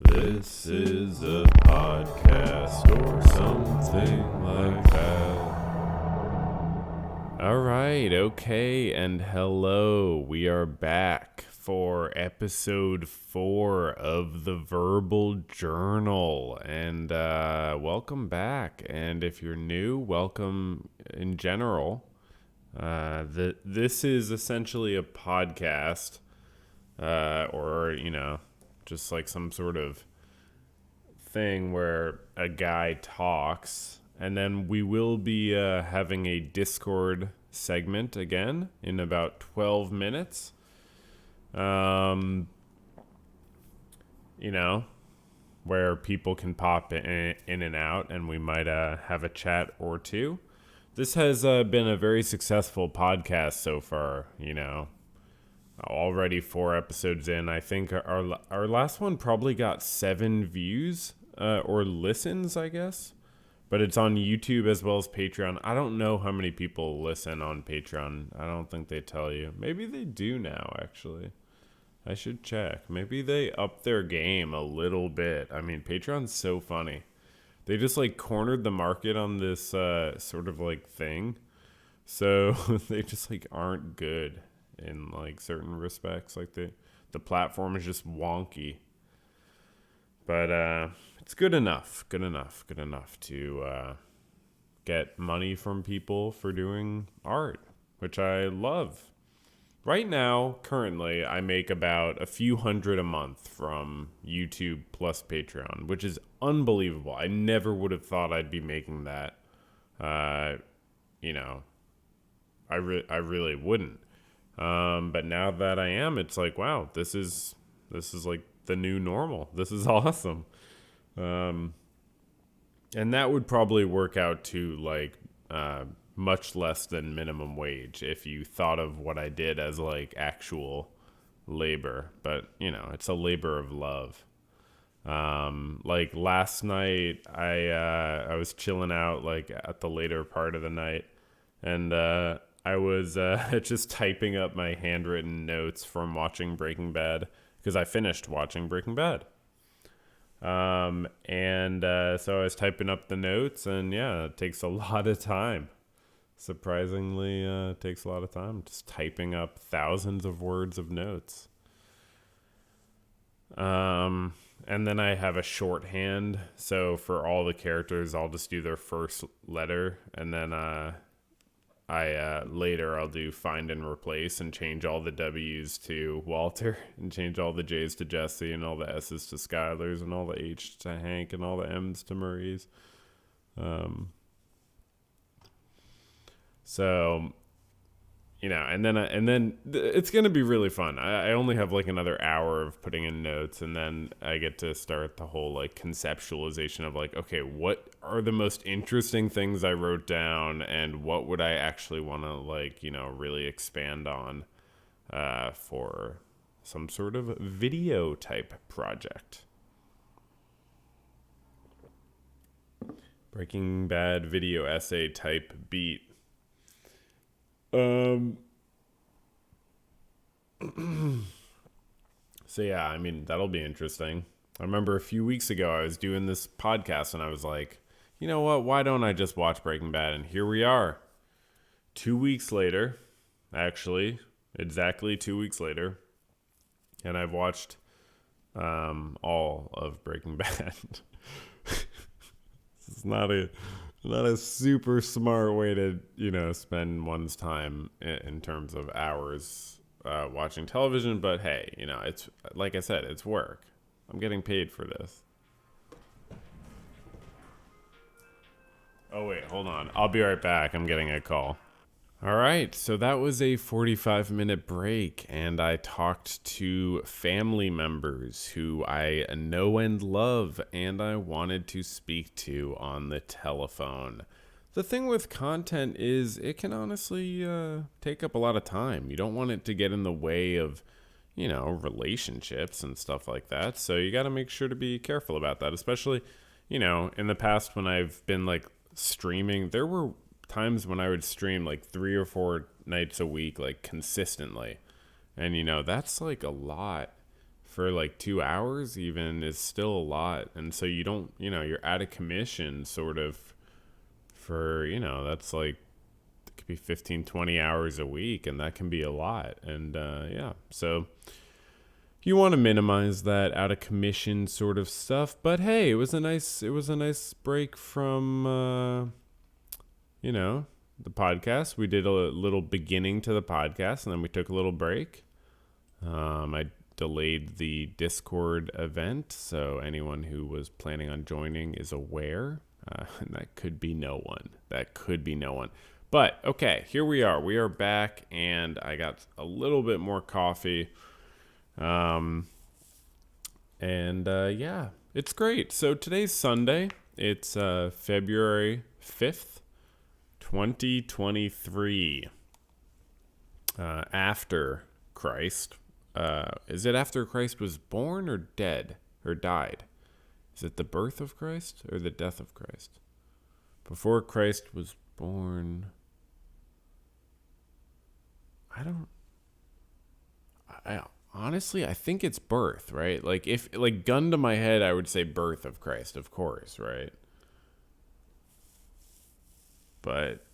This is a podcast or something like that. All right, okay, and hello. We are back for episode 4 of the Verbal Journal, and welcome back. And if you're new, welcome in general. This is essentially a podcast, or just like some sort of thing where a guy talks, and then we will be having a Discord segment again in about 12 minutes. Where people can pop in and out, and we might have a chat or two. This has been a very successful podcast so far, Already 4 episodes in. I think our last one probably got 7 views or listens, I guess. But it's on YouTube as well as Patreon. I don't know how many people listen on Patreon. I don't think they tell you. Maybe they do now, actually. I should check. Maybe they up their game a little bit. I mean, Patreon's so funny. They just cornered the market on this sort of thing. So they just aren't good in certain respects. The platform is just wonky, but it's good enough to get money from people for doing art, which I love. Right now, currently, I make about a few hundred a month from YouTube plus Patreon, which is unbelievable. I never would have thought I'd be making that. I really wouldn't. But now that I am, it's wow, this is the new normal. This is awesome. And that would probably work out to much less than minimum wage if you thought of what I did as actual labor. But it's a labor of love. Last night I was chilling out at the later part of the night, and I was just typing up my handwritten notes from watching Breaking Bad, because I finished watching Breaking Bad. So I was typing up the notes, and yeah, it takes a lot of time. Surprisingly, it takes a lot of time just typing up thousands of words of notes. And then I have a shorthand, so for all the characters, I'll just do their first letter, and then later I'll do find and replace and change all the W's to Walter and change all the J's to Jesse and all the S's to Skylar's and all the H to Hank and all the M's to Marie's. And then it's going to be really fun. I only have another hour of putting in notes, and then I get to start the whole conceptualization of okay, what are the most interesting things I wrote down, and what would I actually want to really expand on for some sort of video type project. Breaking Bad video essay type beat. So yeah, I mean, that'll be interesting. I remember a few weeks ago I was doing this podcast, and I was like, you know what, why don't I just watch Breaking Bad? And here we are. 2 weeks later, actually, exactly 2 weeks later, and I've watched all of Breaking Bad. It's not a super smart way to, spend one's time in terms of hours watching television. But hey, it's like I said, it's work. I'm getting paid for this. Oh, wait, hold on. I'll be right back. I'm getting a call. All right, so that was a 45-minute break, and I talked to family members who I know and love, and I wanted to speak to on the telephone. The thing with content is it can honestly take up a lot of time. You don't want it to get in the way of, relationships and stuff like that, so you got to make sure to be careful about that, especially, in the past when I've been, streaming. There were times when I would stream 3 or 4 nights a week, consistently. And, that's a lot for like 2 hours even is still a lot. And so you don't, you're out of commission sort of for, that's like, it could be 15, 20 hours a week, and that can be a lot. And yeah, so you want to minimize that out of commission sort of stuff. But hey, it was a nice break from, the podcast. We did a little beginning to the podcast, and then we took a little break. I delayed the Discord event, so anyone who was planning on joining is aware. And that could be no one. But okay, here we are. We are back, and I got a little bit more coffee. Yeah, it's great. So today's Sunday. It's February 5th, 2023. After Christ. Is it after Christ was born or dead or died? Is it the birth of Christ or the death of Christ? Before Christ was born. Honestly, I think it's birth, right? Like, if, like, gun to my head, I would say birth of Christ, of course, right? But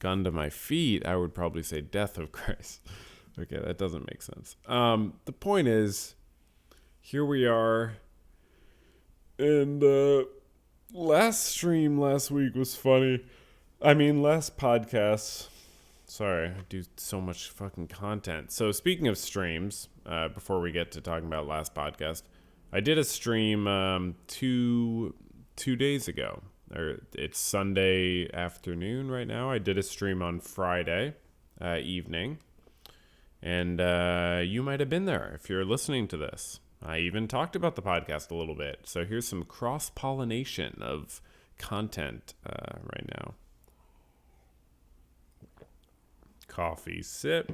gun to my feet, I would probably say death of Christ. Okay, that doesn't make sense. The point is, here we are. And last stream last week was funny. I mean, last podcast. Sorry, I do so much fucking content. So speaking of streams, before we get to talking about last podcast, I did a stream 2 days ago. It's Sunday afternoon right now. I did a stream on Friday evening. And you might have been there if you're listening to this. I even talked about the podcast a little bit. So here's some cross-pollination of content right now. Coffee sip.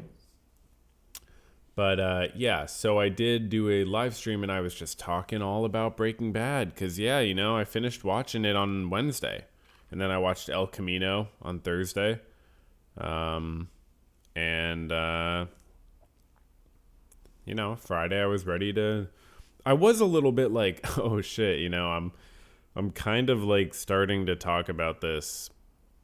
But yeah, so I did do a live stream, and I was just talking all about Breaking Bad. Because, yeah, I finished watching it on Wednesday. And then I watched El Camino on Thursday. Friday I was ready to... I was a little bit like, oh shit, I'm kind of like starting to talk about this.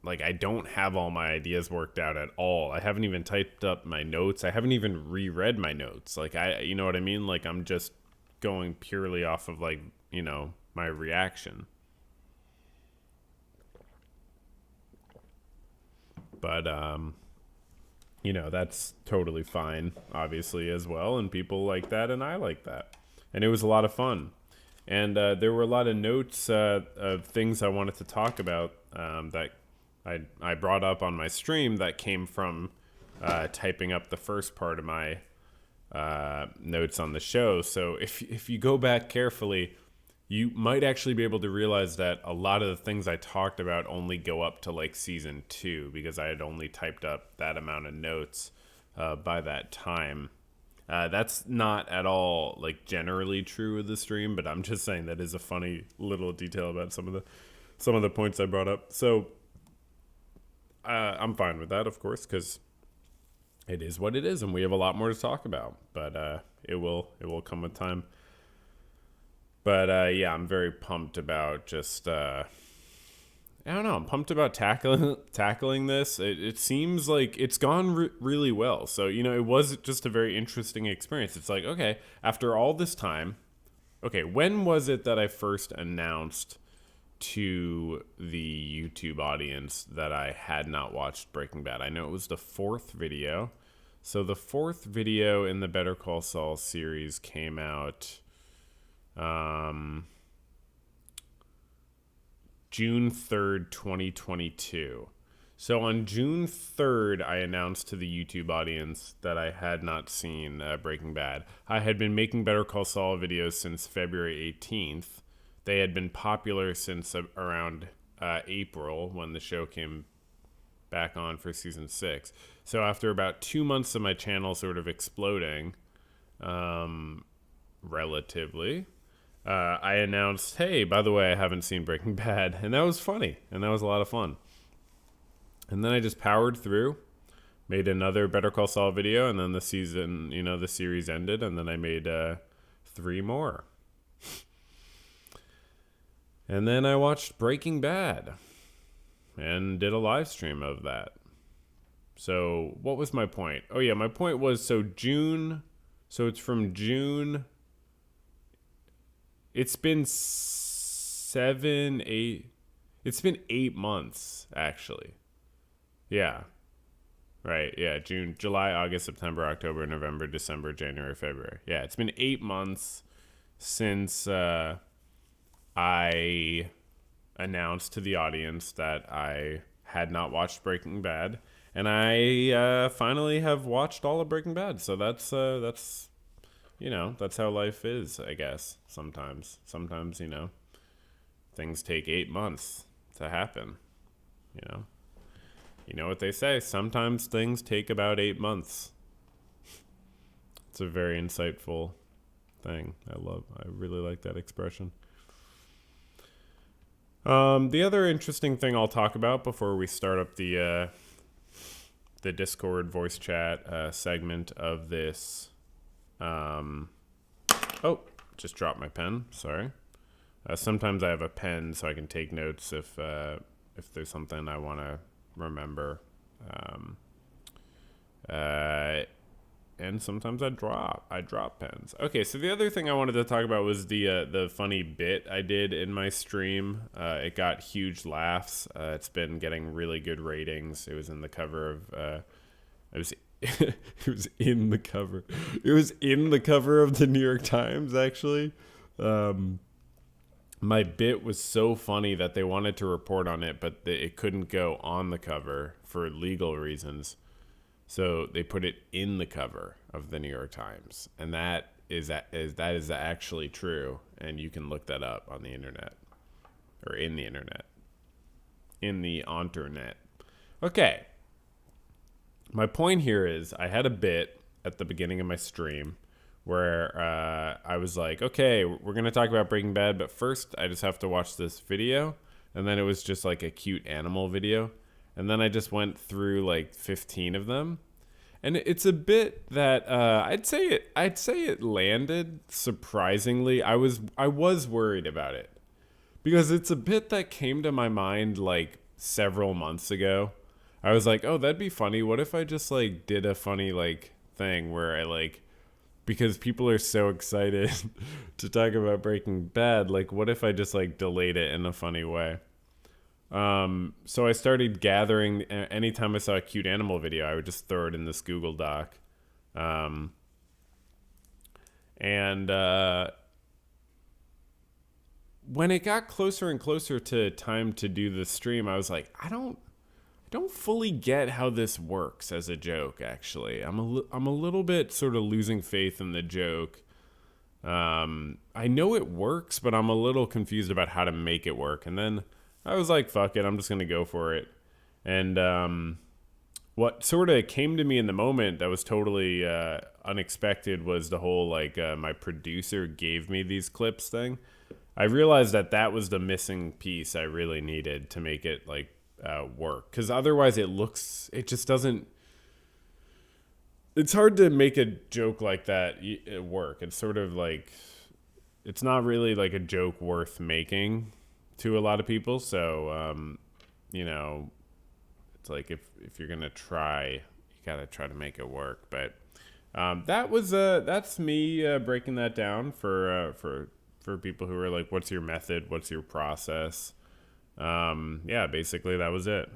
Like, I don't have all my ideas worked out at all. I haven't even typed up my notes. I haven't even reread my notes. Like, you know what I mean? Like, I'm just going purely off of, like, my reaction. But, that's totally fine, obviously, as well. And people like that, and I like that. And it was a lot of fun. And there were a lot of notes of things I wanted to talk about that I brought up on my stream that came from typing up the first part of my notes on the show. So if you go back carefully, you might actually be able to realize that a lot of the things I talked about only go up to like season 2, because I had only typed up that amount of notes by that time. That's not at all like generally true of the stream, but I'm just saying that is a funny little detail about some of the points I brought up. So I'm fine with that, of course, because it is what it is, and we have a lot more to talk about. But it will come with time. But yeah, I'm very pumped about just I don't know. I'm pumped about tackling this. It seems like it's gone really well. So, it was just a very interesting experience. It's like, okay, after all this time, okay, when was it that I first announced to the YouTube audience that I had not watched Breaking Bad? I know it was the 4th video. So the 4th video in the Better Call Saul series came out June 3rd, 2022. So on June 3rd, I announced to the YouTube audience that I had not seen Breaking Bad. I had been making Better Call Saul videos since February 18th. They had been popular since around April, when the show came back on for season 6. So after about 2 months of my channel sort of exploding, relatively, I announced, hey, by the way, I haven't seen Breaking Bad. And that was funny. And that was a lot of fun. And then I just powered through, made another Better Call Saul video, and then the season, the series ended. And then I made 3 more. And then I watched Breaking Bad and did a live stream of that. So what was my point? Oh yeah, my point was so it's from June. It's been 8 months actually. Yeah. Right. Yeah. June, July, August, September, October, November, December, January, February. Yeah. It's been 8 months since I announced to the audience that I had not watched Breaking Bad, and I finally have watched all of Breaking Bad. So that's that's how life is, I guess. Sometimes things take 8 months to happen. You know what they say. Sometimes things take about 8 months. It's a very insightful thing. I really like that expression. The other interesting thing I'll talk about before we start up the Discord voice chat segment of this. Just dropped my pen. Sorry. Sometimes I have a pen so I can take notes if there's something I want to remember. And sometimes I drop pens. Okay, so the other thing I wanted to talk about was the funny bit I did in my stream. It got huge laughs. It's been getting really good ratings. It was in the cover of it was in the cover. It was in the cover of the New York Times, actually. My bit was so funny that they wanted to report on it, but it couldn't go on the cover for legal reasons. So they put it in the cover of the New York Times, and that is actually true. And you can look that up on the internet, or in the internet, in the internet. Okay. My point here is I had a bit at the beginning of my stream where I was like, okay, we're going to talk about Breaking Bad, but first I just have to watch this video. And then it was just like a cute animal video. And then I just went through like 15 of them. And it's a bit that I'd say it landed surprisingly. I was worried about it because it's a bit that came to my mind like several months ago. I was like, oh, that'd be funny. What if I just like did a funny like thing where I like, because people are so excited to talk about Breaking Bad, like what if I just like delayed it in a funny way? So I started gathering. Anytime I saw a cute animal video, I would just throw it in this Google Doc. And when it got closer and closer to time to do the stream, I was like, I don't fully get how this works as a joke. Actually, I'm a little bit sort of losing faith in the joke. I know it works, but I'm a little confused about how to make it work. And then I was like, fuck it, I'm just going to go for it. And what sort of came to me in the moment that was totally unexpected was the whole, like, my producer gave me these clips thing. I realized that was the missing piece I really needed to make it, like, work. Because otherwise it just doesn't... It's hard to make a joke like that work. It's sort of like... It's not really, like, a joke worth making to a lot of people. So, it's like if you're going to try, you got to try to make it work. But that's me breaking that down for people who are like, what's your method? What's your process? Basically that was it.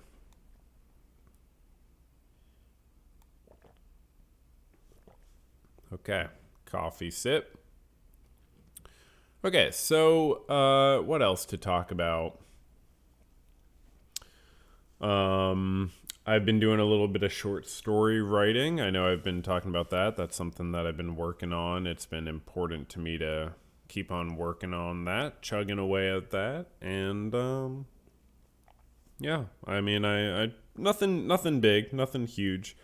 Okay. Coffee sip. Okay, so what else to talk about? I've been doing a little bit of short story writing. I know I've been talking about that. That's something that I've been working on. It's been important to me to keep on working on that, chugging away at that. And I mean, I nothing big, nothing huge,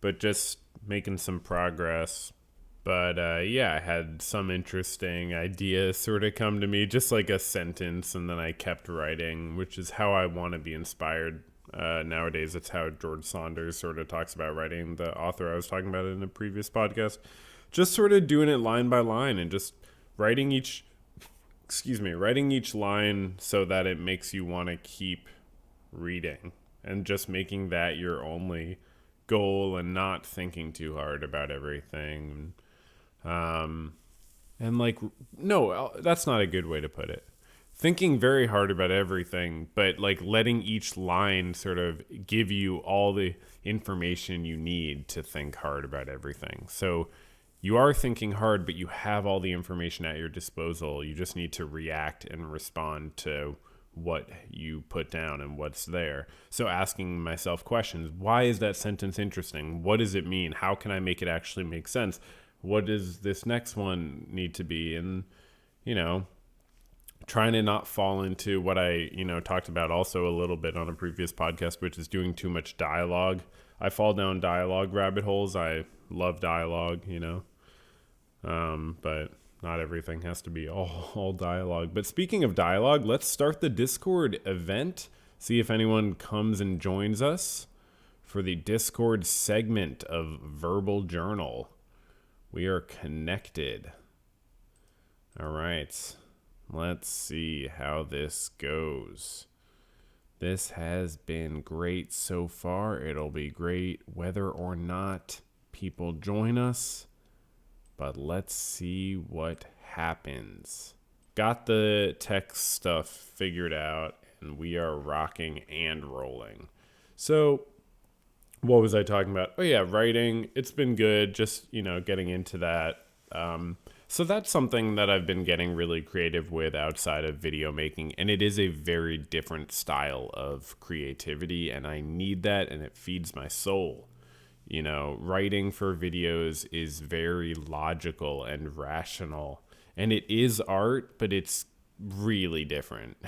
but just making some progress. But I had some interesting ideas sort of come to me, just like a sentence, and then I kept writing, which is how I want to be inspired nowadays. It's how George Saunders sort of talks about writing, the author I was talking about in a previous podcast. Just sort of doing it line by line and just writing each writing each line so that it makes you want to keep reading, and just making that your only goal and not thinking too hard about everything. And like, no, that's not a good way to put it. Thinking very hard about everything, but like letting each line sort of give you all the information you need to think hard about everything. So you are thinking hard, but you have all the information at your disposal. You just need to react and respond to what you put down and what's there. So asking myself questions: why is that sentence interesting? What does it mean? How can I make it actually make sense? What does this next one need to be? And, trying to not fall into what I, talked about also a little bit on a previous podcast, which is doing too much dialogue. I fall down dialogue rabbit holes. I love dialogue, but not everything has to be all dialogue. But speaking of dialogue, let's start the Discord event. See if anyone comes and joins us for the Discord segment of Verbal Journal. We are connected. All right. Let's see how this goes. This has been great so far. It'll be great whether or not people join us. But let's see what happens. Got the text stuff figured out, and we are rocking and rolling. So, what was I talking about? Oh yeah, writing. It's been good, just, getting into that. So that's something that I've been getting really creative with outside of video making, and it is a very different style of creativity, and I need that, and it feeds my soul. Writing for videos is very logical and rational, and it is art, but it's really different.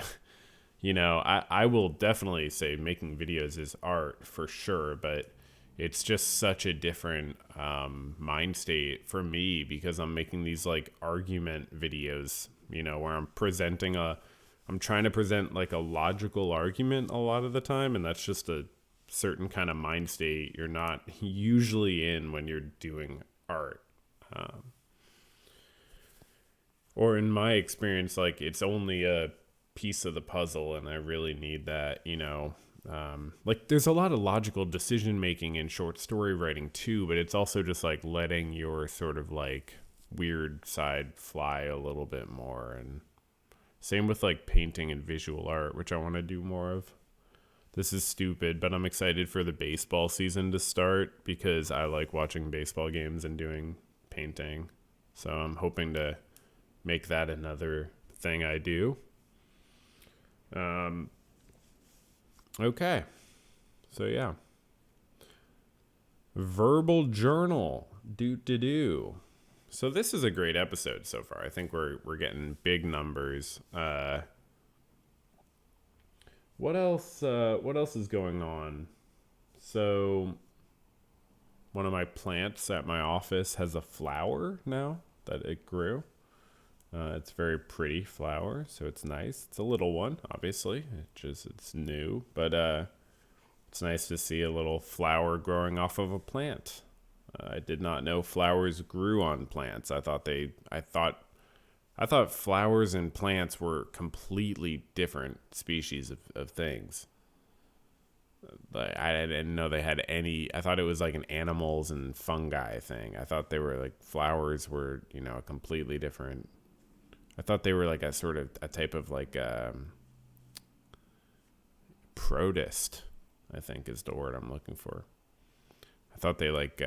I will definitely say making videos is art for sure, but it's just such a different mind state for me, because I'm making these like argument videos, where I'm trying to present like a logical argument a lot of the time. And that's just a certain kind of mind state you're not usually in when you're doing art. Or in my experience, like it's only a piece of the puzzle, and I really need that, like there's a lot of logical decision making in short story writing too, but it's also just like letting your sort of like weird side fly a little bit more. And same with like painting and visual art, which I want to do more of. This is stupid, but I'm excited for the baseball season to start, because I like watching baseball games and doing painting. So I'm hoping to make that another thing I do. Okay. So yeah. Verbal journal. Do. So this is a great episode so far. I think we're getting big numbers. What else is going on? So one of my plants at my office has a flower now that it grew. It's a very pretty flower, so it's nice. It's a little one, obviously. It's new, but it's nice to see a little flower growing off of a plant. I did not know flowers grew on plants. I thought flowers and plants were completely different species of things. But I didn't know they had any. I thought it was like an animals and fungi thing. I thought they were like flowers were, completely different. I thought they were like a sort of a type of like protist, I think is the word I'm looking for. I thought they like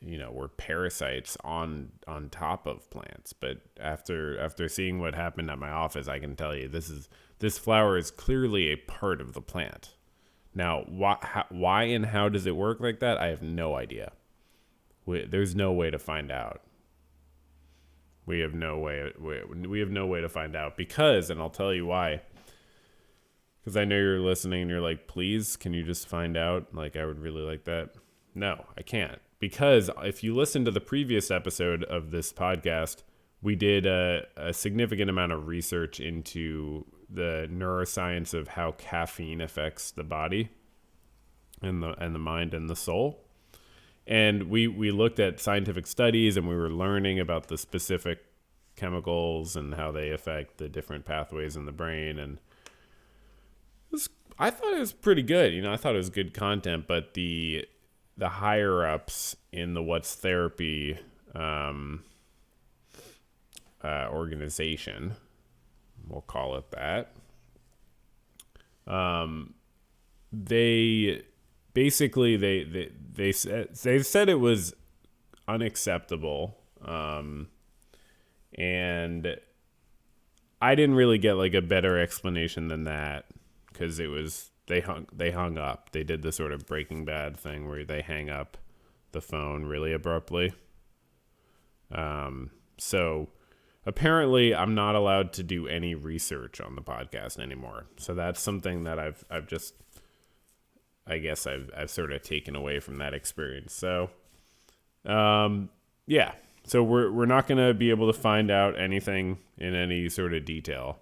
were parasites on top of plants. But after seeing what happened at my office, I can tell you this flower is clearly a part of the plant. Now, why and how does it work like that? I have no idea. There's no way to find out. We have no way to find out, because, and I'll tell you why. Because I know you're listening and you're like, please, can you just find out? Like, I would really like that. No, I can't. Because if you listen to the previous episode of this podcast, we did a significant amount of research into the neuroscience of how caffeine affects the body and the mind and the soul. And we looked at scientific studies, and we were learning about the specific chemicals and how they affect the different pathways in the brain. And I thought it was pretty good. I thought it was good content, but the higher ups in the What's Therapy organization, we'll call it that, they basically they said it was unacceptable, and I didn't really get like a better explanation than that, because it was they hung up. They did the sort of Breaking Bad thing where they hang up the phone really abruptly. So apparently I'm not allowed to do any research on the podcast anymore. So that's something that I've sort of taken away from that experience. So, yeah. So we're not going to be able to find out anything in any sort of detail.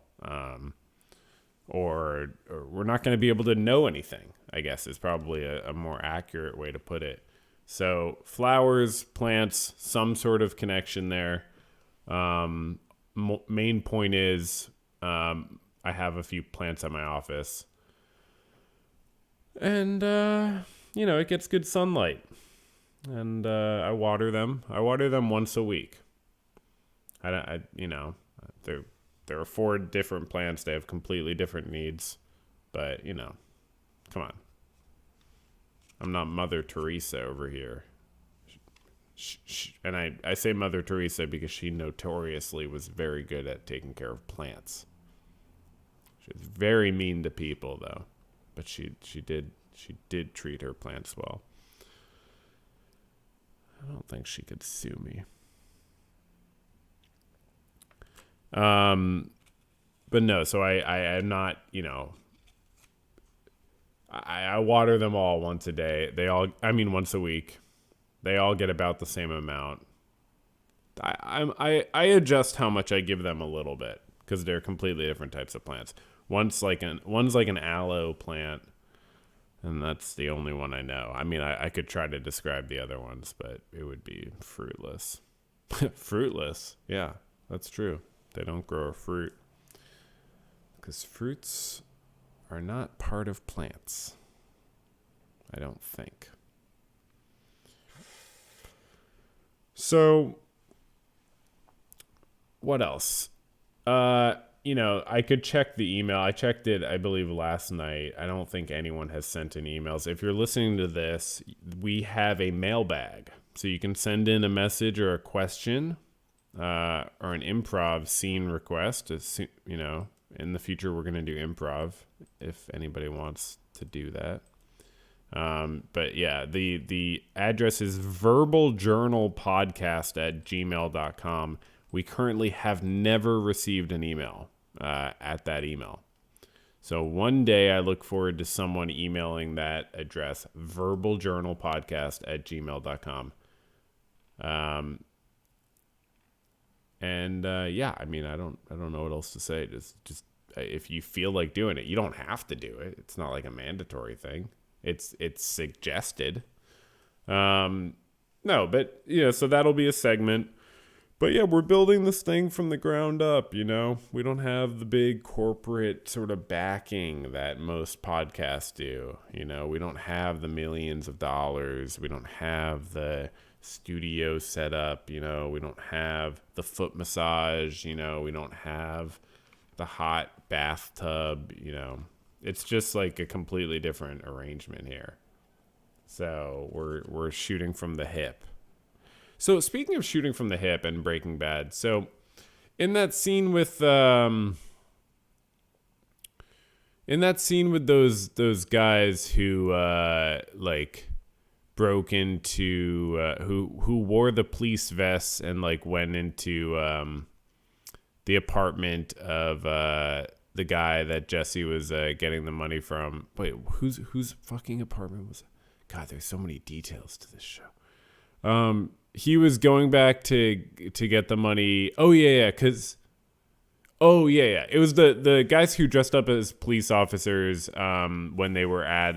Or we're not going to be able to know anything, I guess is probably a more accurate way to put it. So flowers, plants, some sort of connection there. Main point is, I have a few plants at my office, and, it gets good sunlight, and, I water them once a week. There are 4 different plants. They have completely different needs, but, come on. I'm not Mother Teresa over here. And I say Mother Teresa because she notoriously was very good at taking care of plants. She was very mean to people, though, but she did treat her plants well. I don't think she could sue me. But no, so I'm not, I water them all once a day. Once a week. They all get about the same amount. I adjust how much I give them a little bit, because they're completely different types of plants. One's like an aloe plant, and that's the only one I know. I could try to describe the other ones, but it would be fruitless. Fruitless, yeah, that's true. They don't grow a fruit, because fruits are not part of plants, I don't think. So, what else? I could check the email. I checked it, I believe, last night. I don't think anyone has sent in emails. If you're listening to this, we have a mailbag. So you can send in a message or a question, or an improv scene request. In the future, we're going to do improv if anybody wants to do that. But yeah, the address is verbaljournalpodcast@gmail.com. We currently have never received an email at that email. So one day I look forward to someone emailing that address, verbaljournalpodcast@gmail.com. I don't know what else to say. Just if you feel like doing it, you don't have to do it. It's not like a mandatory thing. It's suggested. So that'll be a segment. But yeah, we're building this thing from the ground up, We don't have the big corporate sort of backing that most podcasts do. We don't have the millions of dollars. We don't have the studio set up, we don't have the foot massage, we don't have the hot bathtub, It's just like a completely different arrangement here. So we're shooting from the hip. So speaking of shooting from the hip and Breaking Bad, so in that scene with those guys who broke into who wore the police vests and went into the apartment of the guy that Jesse was getting the money from. Wait, whose fucking apartment was it? God, there's so many details to this show. He was going back to get the money. It was the guys who dressed up as police officers when they were at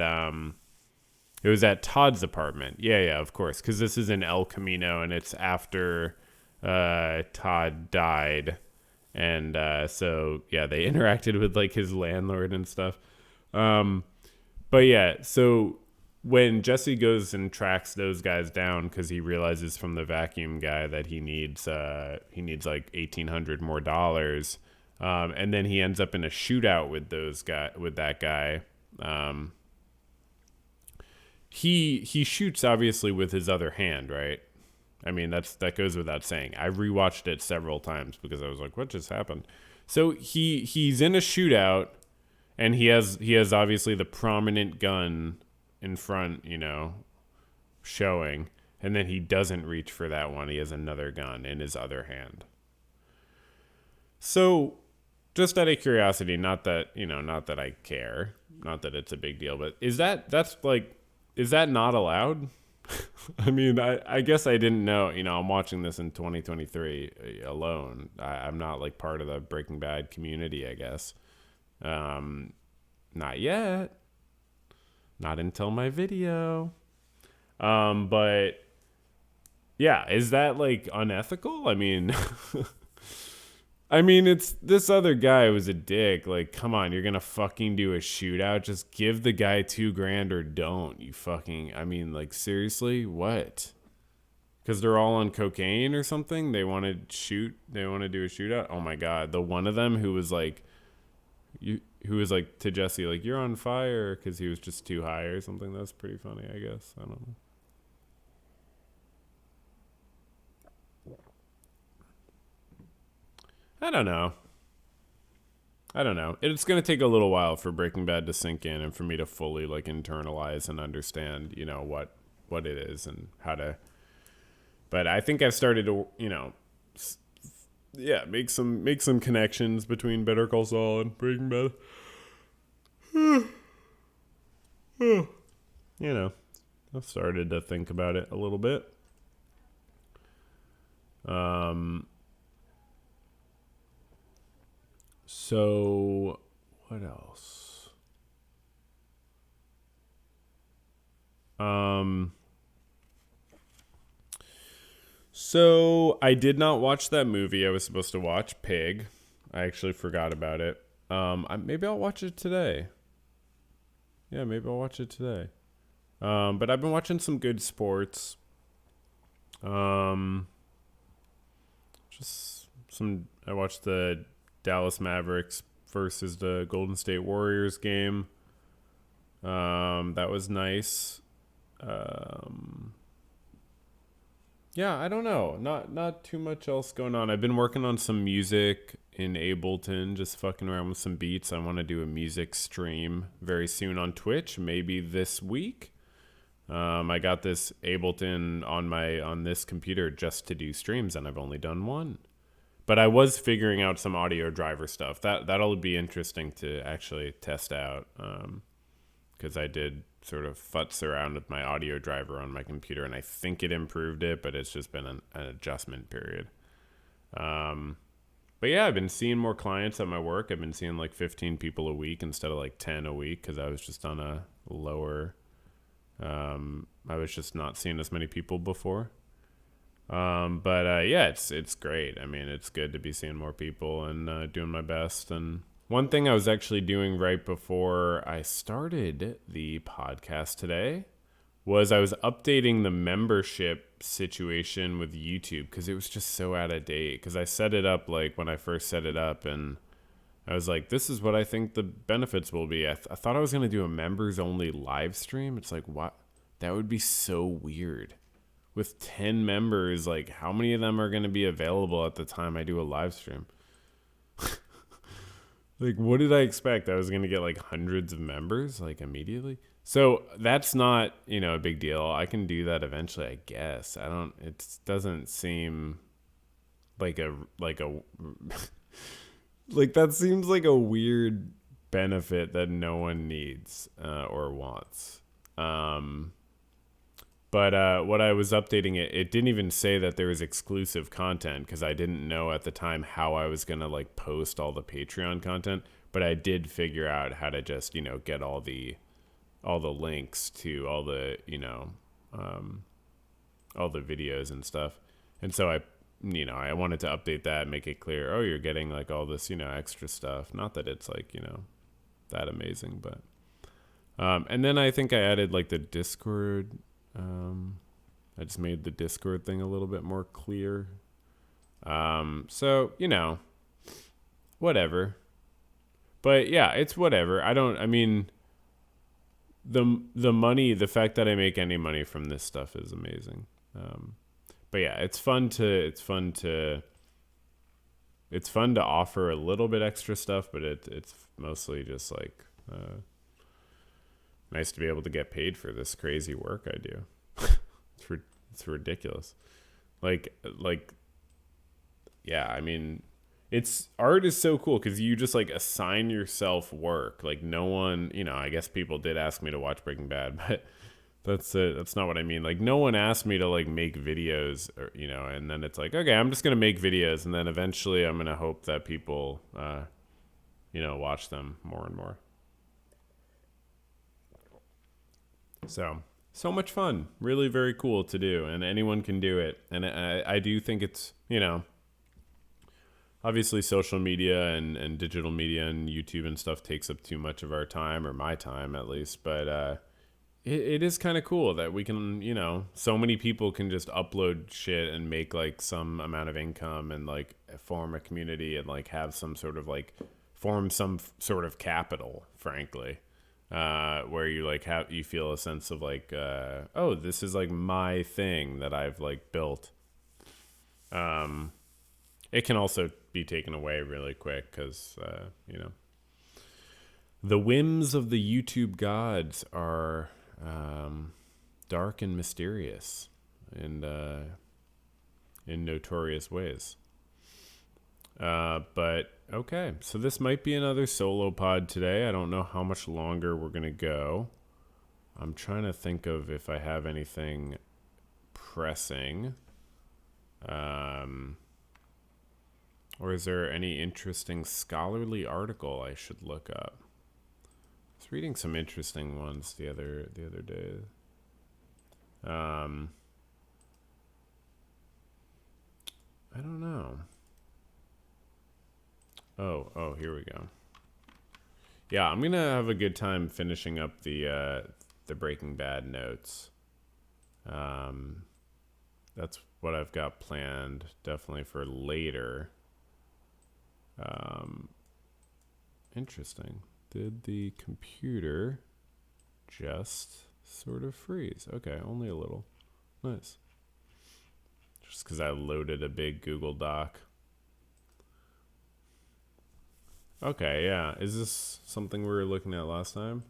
It was at Todd's apartment. Yeah, of course, because this is in El Camino, and it's after Todd died, and so yeah, they interacted with like his landlord and stuff. But yeah, so when Jesse goes and tracks those guys down because he realizes from the vacuum guy that he needs like $1,800 more dollars, and then he ends up in a shootout with that guy. He shoots obviously with his other hand, right? I mean, that goes without saying. I rewatched it several times because I was like, what just happened? So he's in a shootout, and he has obviously the prominent gun in front, showing, and then he doesn't reach for that one. He has another gun in his other hand. So just out of curiosity, not that I care, not that it's a big deal, but is that not allowed? I mean, I guess I didn't know. I'm watching this in 2023 alone. I'm not like part of the Breaking Bad community, I guess. Not yet. Not until my video. But yeah, is that like unethical? I mean, it's this other guy was a dick. Like, come on, you're gonna fucking do a shootout? Just give the guy $2,000 or don't. You fucking, like, seriously, what? Because they're all on cocaine or something? They want to do a shootout? Oh my god, the one of them who was like to Jesse, like, you're on fire, because he was just too high or something. That's pretty funny, I guess. I don't know. I don't know. It's going to take a little while for Breaking Bad to sink in and for me to fully like internalize and understand, what it is and how to. But I think I've started to, make some connections between Better Call Saul and Breaking Bad. I've started to think about it a little bit. So what else? So I did not watch that movie I was supposed to watch, Pig. I actually forgot about it. Maybe I'll watch it today. Yeah, maybe I'll watch it today. But I've been watching some good sports. I watched the Dallas Mavericks versus the Golden State Warriors game. That was nice. Yeah, I don't know. Not too much else going on. I've been working on some music in Ableton, just fucking around with some beats. I want to do a music stream very soon on Twitch, maybe this week. I got this Ableton on this computer just to do streams, and I've only done one. But I was figuring out some audio driver stuff. That'll be interesting to actually test out, because I did sort of futz around with my audio driver on my computer, and I think it improved it, but it's just been an adjustment period. But yeah, I've been seeing more clients at my work. I've been seeing like 15 people a week instead of like 10 a week, because I was just on a lower. I was just not seeing as many people before. But yeah, it's great. It's good to be seeing more people and doing my best. And one thing I was actually doing right before I started the podcast today was I was updating the membership situation with YouTube, because it was just so out of date. Because I set it up like when I first set it up, and I was like, this is what I think the benefits will be. I thought I was going to do a members only live stream. It's like, what? That would be so weird. With 10 members, like, how many of them are going to be available at the time I do a live stream? Like, what did I expect? I was going to get like hundreds of members like immediately. So that's not, a big deal. I can do that eventually, I guess. It doesn't seem like like that seems like a weird benefit that no one needs or wants. But what I was updating it didn't even say that there was exclusive content, because I didn't know at the time how I was going to like post all the Patreon content. But I did figure out how to just, get all the all the links to all the, all the videos and stuff. And so I wanted to update that, make it clear, oh, you're getting like all this, extra stuff. Not that it's like, that amazing, but, and then I think I added like the Discord. I just made the Discord thing a little bit more clear. So, whatever. But yeah, it's whatever. The money, the fact that I make any money from this stuff is amazing. But yeah, it's fun to offer a little bit extra stuff, but it's mostly just like nice to be able to get paid for this crazy work I do. It's ridiculous. Yeah, it's art is so cool because you just like assign yourself work. Like no one, I guess people did ask me to watch Breaking Bad, but that's not what I mean. Like no one asked me to like make videos, or, and then it's like, okay, I'm just gonna make videos, and then eventually I'm gonna hope that people, watch them more and more. So much fun, really very cool to do, and anyone can do it. And I do think it's, obviously social media and digital media and YouTube and stuff takes up too much of our time, or my time at least. But it is kind of cool that we can, so many people can just upload shit and make like some amount of income and like form a community and like have some sort of like form some sort of capital, frankly, where you like you feel a sense of like, oh, this is like my thing that I've like built. It can also be taken away really quick because, the whims of the YouTube gods are dark and mysterious and in notorious ways. But okay, so this might be another solo pod today. I don't know how much longer we're going to go. I'm trying to think of if I have anything pressing. Or is there any interesting scholarly article I should look up? I was reading some interesting ones the other day. I don't know. Oh, here we go. Yeah, I'm gonna have a good time finishing up the Breaking Bad notes. That's what I've got planned, definitely for later. Interesting. Did the computer just sort of freeze? Okay, only a little. Nice. Just because I loaded a big Google Doc. Okay, yeah. Is this something we were looking at last time?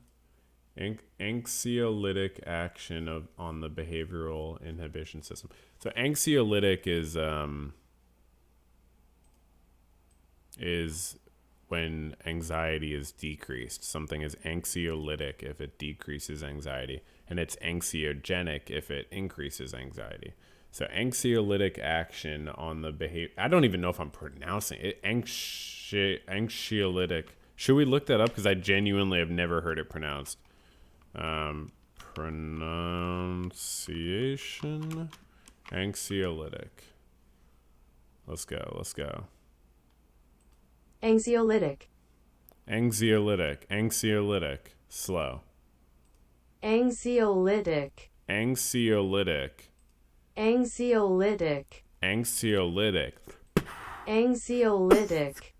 Anxiolytic action on the behavioral inhibition system. So anxiolytic is when anxiety is decreased. Something is anxiolytic if it decreases anxiety, and it's anxiogenic if it increases anxiety. So anxiolytic action on the behavior. I don't even know if I'm pronouncing it. Anxiolytic. Should we look that up? Because I genuinely have never heard it pronounced. Pronunciation. Anxiolytic. Let's go. Anxiolytic. Slow. Anxiolytic. Anxiolytic. Anxiolytic. Anxiolytic. Anxiolytic.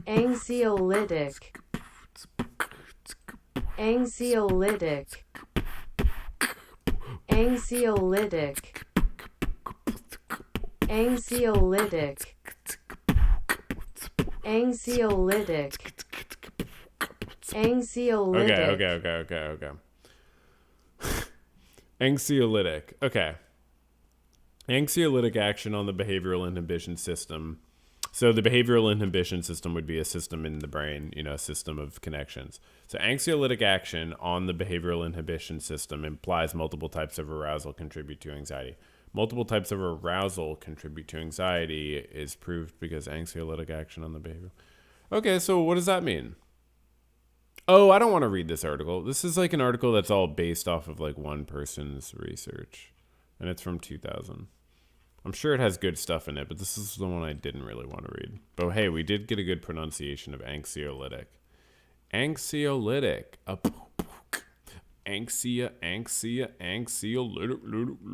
Anxiolytic. Anxiolytic. Anxiolytic. Anxiolytic. Anxiolytic. Anxiolytic. Okay. Anxiolytic. Okay. Anxiolytic action on the behavioral inhibition system. So the behavioral inhibition system would be a system in the brain, a system of connections. So anxiolytic action on the behavioral inhibition system implies multiple types of arousal contribute to anxiety. Multiple types of arousal contribute to anxiety is proved because anxiolytic action on the behavior. Okay, so what does that mean? Oh, I don't want to read this article. This is like an article that's all based off of like one person's research, and it's from 2000. I'm sure it has good stuff in it, but this is the one I didn't really want to read. But hey, we did get a good pronunciation of anxiolytic. Anxiolytic. Anxiolytic.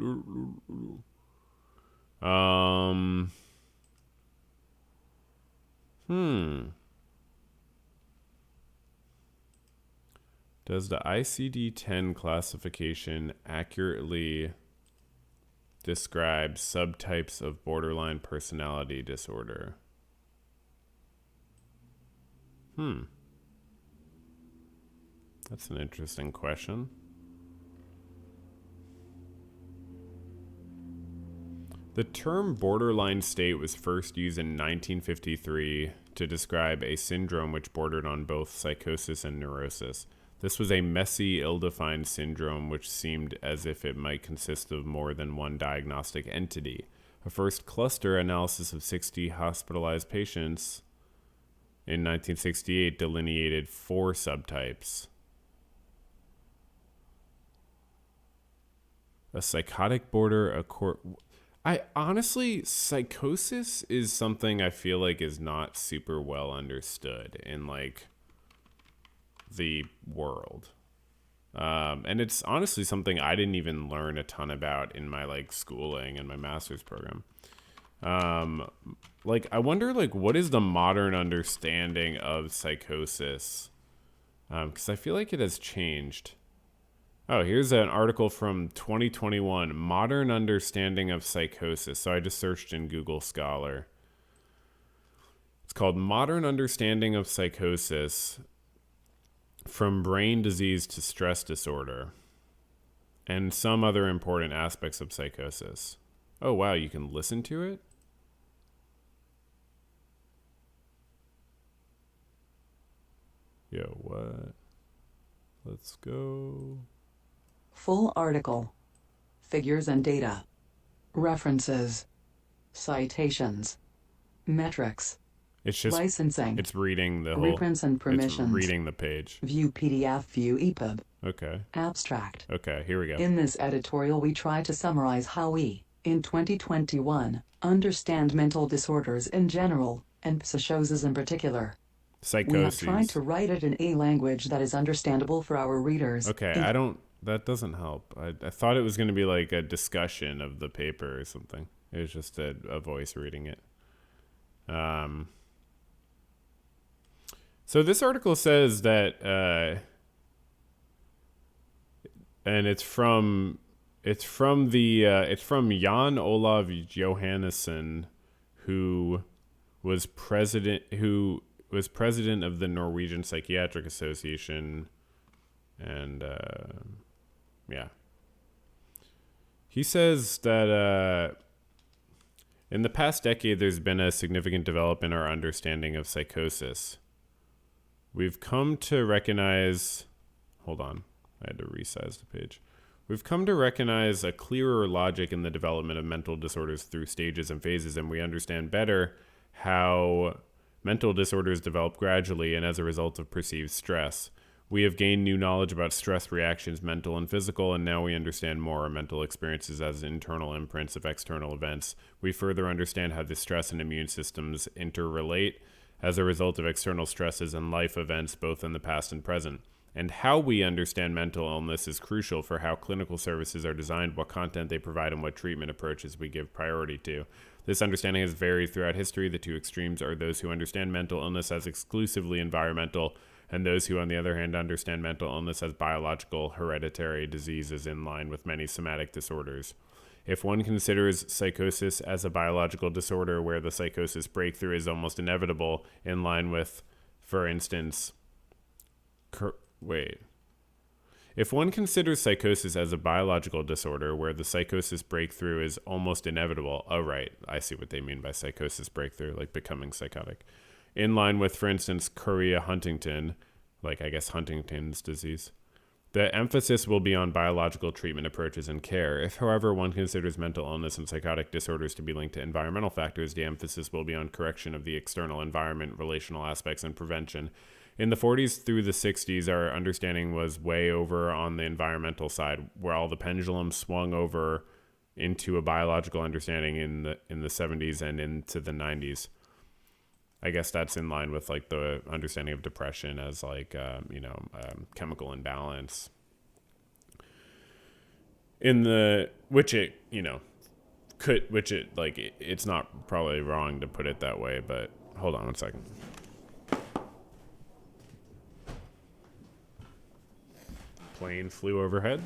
Does the ICD-10 classification accurately describe subtypes of borderline personality disorder? That's an interesting question. The term borderline state was first used in 1953 to describe a syndrome which bordered on both psychosis and neurosis. This was a messy, ill-defined syndrome which seemed as if it might consist of more than one diagnostic entity. A first cluster analysis of 60 hospitalized patients in 1968 delineated 4 subtypes. A psychotic border, I honestly, psychosis is something I feel like is not super well understood in like the world. And it's honestly something I didn't even learn a ton about in my like schooling and my master's program. Like I wonder like what is the modern understanding of psychosis? Because I feel like it has changed. Oh, here's an article from 2021, Modern Understanding of Psychosis. So I just searched in Google Scholar. It's called Modern Understanding of Psychosis, From Brain Disease to Stress Disorder, and Some Other Important Aspects of Psychosis. Oh, wow, you can listen to it? Yo, what? Let's go. Full article. Figures and data. References. Citations. Metrics. It's just licensing. It's reading the whole. Reprints and permissions. It's reading the page. View PDF. View EPUB. Okay. Abstract. Okay, here we go. In this editorial, we try to summarize how we, in 2021, understand mental disorders in general and psychosis in particular. Psychosis. We have tried to write it in a language that is understandable for our readers. Okay, that doesn't help. I thought it was going to be like a discussion of the paper or something. It was just a voice reading it. So this article says that, and it's from Jan Olav Johannesson, who was president of the Norwegian Psychiatric Association, and yeah. He says that in the past decade, there's been a significant development in our understanding of psychosis. We've come to recognize... Hold on. I had to resize the page. We've come to recognize a clearer logic in the development of mental disorders through stages and phases, and we understand better how mental disorders develop gradually and as a result of perceived stress. We have gained new knowledge about stress reactions, mental and physical, and now we understand more our mental experiences as internal imprints of external events. We further understand how the stress and immune systems interrelate as a result of external stresses and life events, both in the past and present. And how we understand mental illness is crucial for how clinical services are designed, what content they provide, and what treatment approaches we give priority to. This understanding has varied throughout history. The two extremes are those who understand mental illness as exclusively environmental, and those who, on the other hand, understand mental illness as biological, hereditary diseases in line with many somatic disorders. If one considers psychosis as a biological disorder where the psychosis breakthrough is almost inevitable, in line with, for instance, If one considers psychosis as a biological disorder where the psychosis breakthrough is almost inevitable, oh, right, I see what they mean by psychosis breakthrough, like becoming psychotic. In line with, for instance, chorea Huntington, like I guess Huntington's disease. The emphasis will be on biological treatment approaches and care. If, however, one considers mental illness and psychotic disorders to be linked to environmental factors, the emphasis will be on correction of the external environment, relational aspects, and prevention. in the 40s through the 60s, our understanding was way over on the environmental side, while the pendulum swung over into a biological understanding in the 70s and into the 90s. I guess that's in line with like the understanding of depression as like chemical imbalance. It's not probably wrong to put it that way, but hold on one second. Plane flew overhead.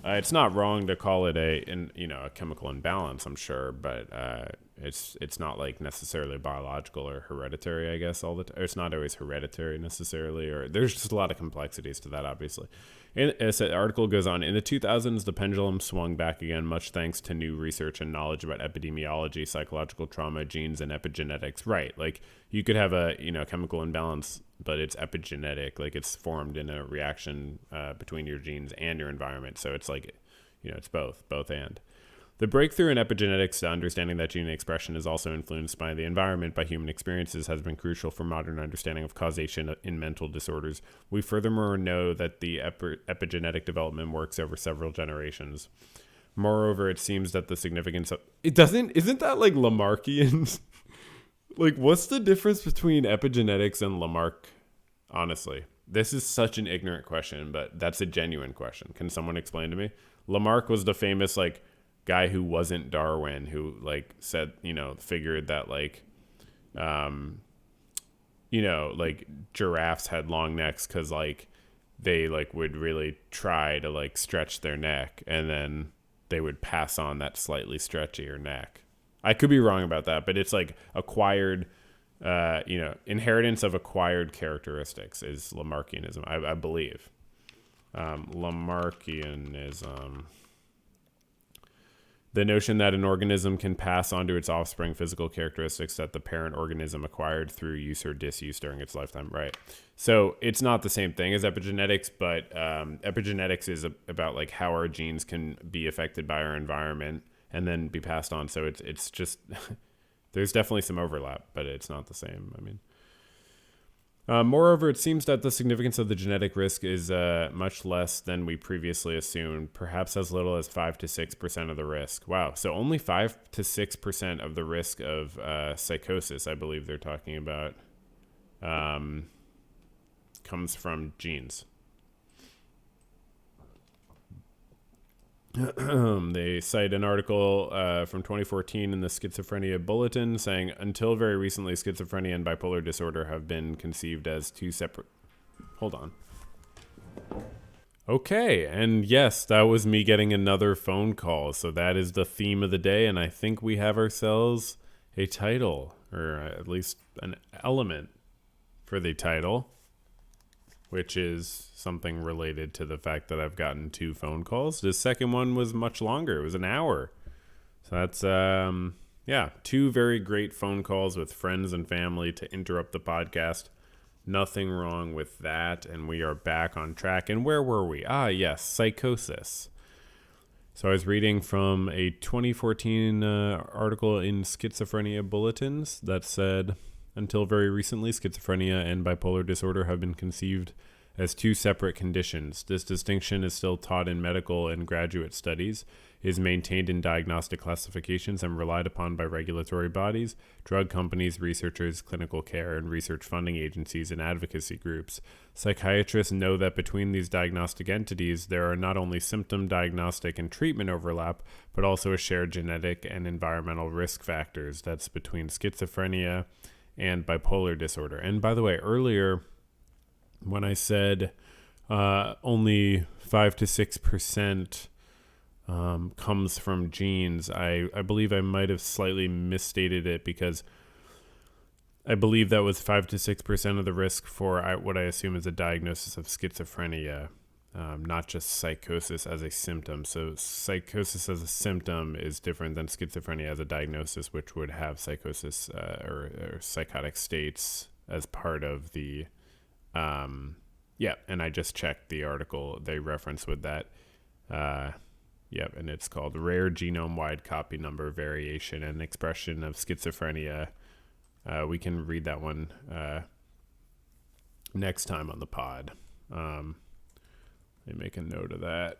It's not wrong to call it a chemical imbalance, I'm sure, but it's not like necessarily biological or hereditary, I guess, all the time. It's not always hereditary necessarily, or there's just a lot of complexities to that, obviously. And as the article goes on, in the 2000s, the pendulum swung back again, much thanks to new research and knowledge about epidemiology, psychological trauma, genes, and epigenetics. Right, like you could have a chemical imbalance, but it's epigenetic, like it's formed in a reaction between your genes and your environment. So it's like, it's both and. The breakthrough in epigenetics to understanding that gene expression is also influenced by the environment, by human experiences, has been crucial for modern understanding of causation in mental disorders. We furthermore know that the epigenetic development works over several generations. Moreover, it seems that the significance of... Isn't that like Lamarckian? Like, what's the difference between epigenetics and Lamarck? Honestly, this is such an ignorant question, but that's a genuine question. Can someone explain to me? Lamarck was the famous, like, guy who wasn't Darwin, who like said, figured that like giraffes had long necks because like they like would really try to like stretch their neck and then they would pass on that slightly stretchier neck. I could be wrong about that, but it's like acquired inheritance of acquired characteristics is Lamarckianism, I believe. Lamarckianism. The notion that an organism can pass on to its offspring physical characteristics that the parent organism acquired through use or disuse during its lifetime. Right. So it's not the same thing as epigenetics, but epigenetics is about like how our genes can be affected by our environment and then be passed on. So it's just, there's definitely some overlap, but it's not the same. I mean, moreover, it seems that the significance of the genetic risk is much less than we previously assumed, perhaps as little as 5 to 6% of the risk. Wow. So only 5 to 6% of the risk of psychosis, I believe they're talking about, comes from genes. They cite an article from 2014 in the Schizophrenia Bulletin saying, until very recently, schizophrenia and bipolar disorder have been conceived as two separate... Hold on. Okay, and yes, that was me getting another phone call. So that is the theme of the day, and I think we have ourselves a title, or at least an element for the title, which is something related to the fact that I've gotten 2 phone calls. The second one was much longer. It was an hour. So that's, 2 very great phone calls with friends and family to interrupt the podcast. Nothing wrong with that. And we are back on track. And where were we? Yes, psychosis. So I was reading from a 2014 article in Schizophrenia Bulletins that said, until very recently, schizophrenia and bipolar disorder have been conceived as 2 separate conditions. This distinction is still taught in medical and graduate studies, is maintained in diagnostic classifications, and relied upon by regulatory bodies, drug companies, researchers, clinical care, and research funding agencies and advocacy groups. Psychiatrists know that between these diagnostic entities, there are not only symptom diagnostic and treatment overlap, but also a shared genetic and environmental risk factors that's between schizophrenia and bipolar disorder. And by the way, earlier when I said only 5 to 6% comes from genes, I believe I might have slightly misstated it, because I believe that was 5 to 6% of the risk for what I assume is a diagnosis of schizophrenia, not just psychosis as a symptom. So psychosis as a symptom is different than schizophrenia as a diagnosis, which would have psychosis or psychotic states as part of the... and I just checked the article they reference with that. And it's called Rare Genome-Wide Copy Number Variation and Expression of Schizophrenia. We can read that one next time on the pod. Let me make a note of that.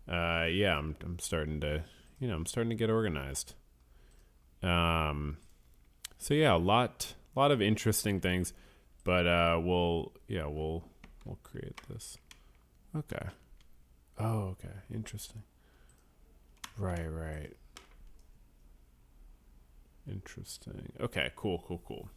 Yeah, I'm starting to, I'm starting to get organized. So yeah, a lot of interesting things, but we'll create this. Okay. Oh, okay. Interesting. Right. Interesting. Okay, cool.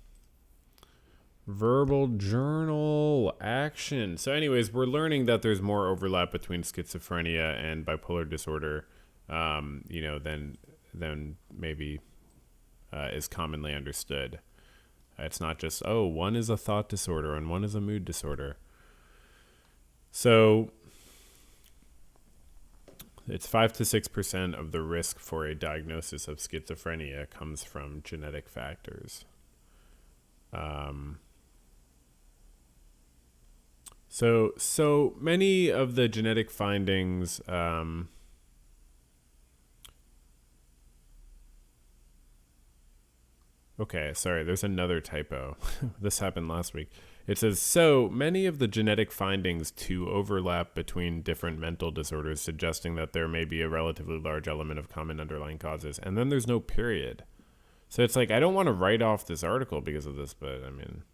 Verbal journal action. So anyways, we're learning that there's more overlap between schizophrenia and bipolar disorder, than maybe is commonly understood. It's not just, one is a thought disorder and one is a mood disorder. So it's 5 to 6% of the risk for a diagnosis of schizophrenia comes from genetic factors. So many of the genetic findings, okay, sorry, there's another typo. This happened last week. It says, so many of the genetic findings too overlap between different mental disorders, suggesting that there may be a relatively large element of common underlying causes. And then there's no period. So it's like, I don't want to write off this article because of this, but I mean,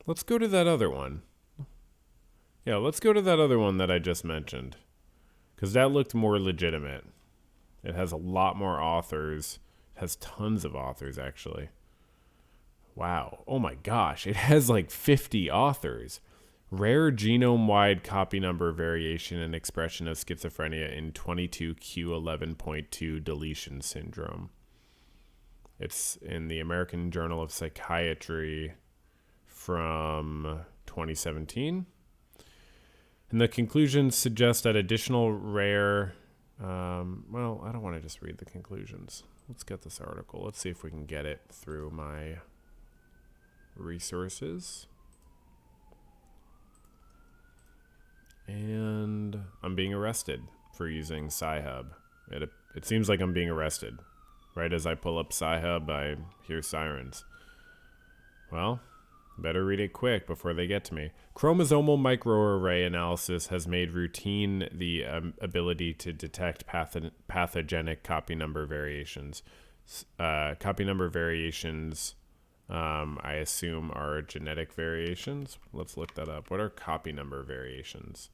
let's go to that other one. Yeah, let's go to that other one that I just mentioned, because that looked more legitimate. It has a lot more authors. It has tons of authors, actually. Wow. Oh my gosh. It has like 50 authors. Rare genome-wide copy number variation and expression of schizophrenia in 22q11.2 deletion syndrome. It's in the American Journal of Psychiatry from 2017. And the conclusions suggest that additional rare... I don't want to just read the conclusions. Let's get this article. Let's see if we can get it through my resources. And I'm being arrested for using Sci-Hub. It seems like I'm being arrested. Right as I pull up Sci-Hub, I hear sirens. Well, better read it quick before they get to me. Chromosomal microarray analysis has made routine the ability to detect pathogenic copy number variations. Copy number variations, I assume, are genetic variations. Let's look that up. What are copy number variations?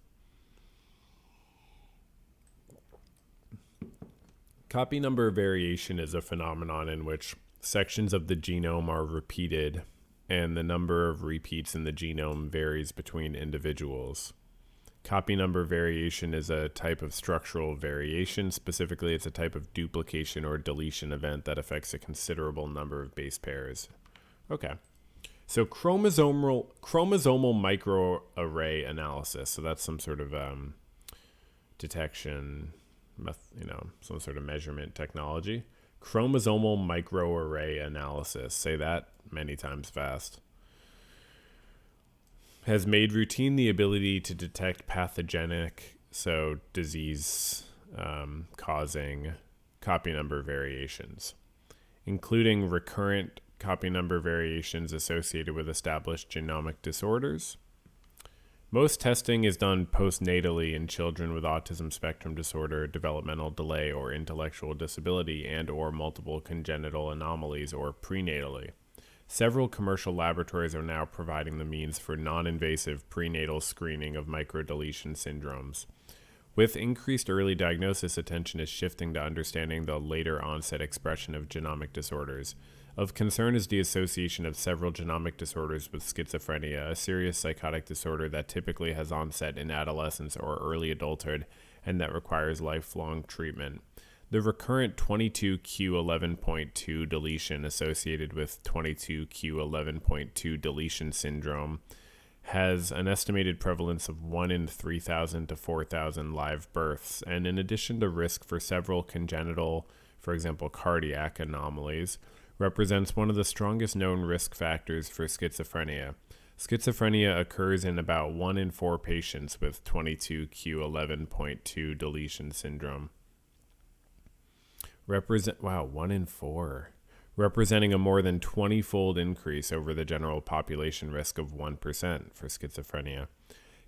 Copy number variation is a phenomenon in which sections of the genome are repeated and the number of repeats in the genome varies between individuals. Copy number variation is a type of structural variation. Specifically, it's a type of duplication or deletion event that affects a considerable number of base pairs. Okay. So chromosomal microarray analysis. So that's some sort of detection, some sort of measurement technology. Chromosomal microarray analysis. Say that many times fast. Has made routine the ability to detect pathogenic, so disease causing copy number variations, including recurrent copy number variations associated with established genomic disorders. Most testing is done postnatally in children with autism spectrum disorder, developmental delay, or intellectual disability and/or multiple congenital anomalies, or prenatally. Several commercial laboratories are now providing the means for non-invasive prenatal screening of microdeletion syndromes. With increased early diagnosis, attention is shifting to understanding the later onset expression of genomic disorders. Of concern is the association of several genomic disorders with schizophrenia, a serious psychotic disorder that typically has onset in adolescence or early adulthood and that requires lifelong treatment. The recurrent 22q11.2 deletion associated with 22q11.2 deletion syndrome has an estimated prevalence of 1 in 3,000 to 4,000 live births, and in addition to risk for several congenital, for example, cardiac anomalies, represents one of the strongest known risk factors for schizophrenia. Schizophrenia occurs in about 1 in 4 patients with 22q11.2 deletion syndrome. Wow, 1 in 4. Representing a more than 20-fold increase over the general population risk of 1% for schizophrenia.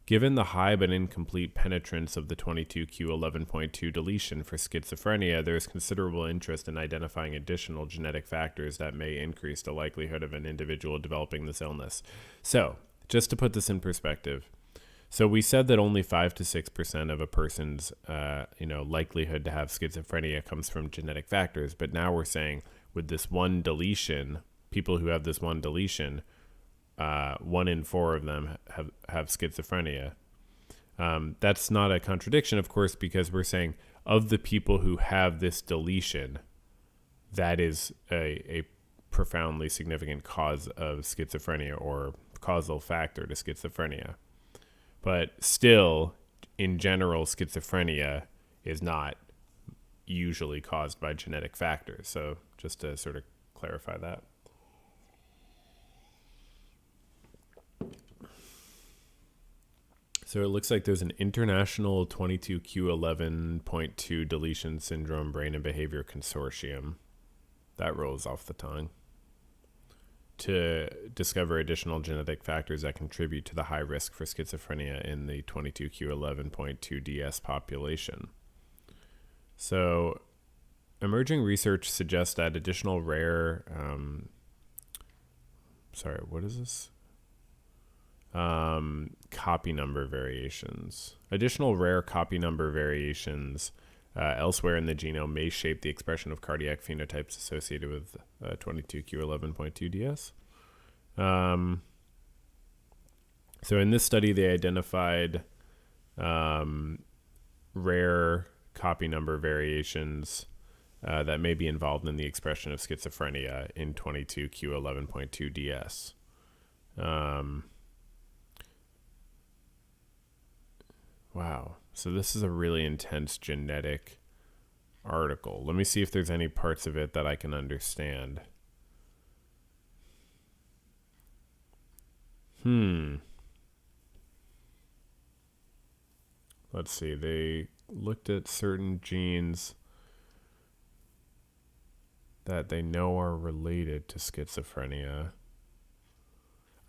Given the high but incomplete penetrance of the 22q11.2 deletion for schizophrenia, there is considerable interest in identifying additional genetic factors that may increase the likelihood of an individual developing this illness. So, just to put this in perspective, so we said that only 5 to 6% of a person's likelihood to have schizophrenia comes from genetic factors, but now we're saying with this one deletion, people who have this one deletion, 1 in 4 of them have schizophrenia. That's not a contradiction, of course, because we're saying of the people who have this deletion, that is a profoundly significant cause of schizophrenia or causal factor to schizophrenia. But still, in general, schizophrenia is not usually caused by genetic factors. So just to sort of clarify that. So it looks like there's an international 22q11.2 deletion syndrome brain and behavior consortium. That rolls off the tongue. To discover additional genetic factors that contribute to the high risk for schizophrenia in the 22q11.2 DS population. So emerging research suggests that additional rare, what is this? Copy number variations. Additional rare copy number variations elsewhere in the genome may shape the expression of cardiac phenotypes associated with 22q11.2 DS. So in this study, they identified rare copy number variations that may be involved in the expression of schizophrenia in 22q11.2 DS. Wow. So this is a really intense genetic article. Let me see if there's any parts of it that I can understand. Let's see. They looked at certain genes that they know are related to schizophrenia.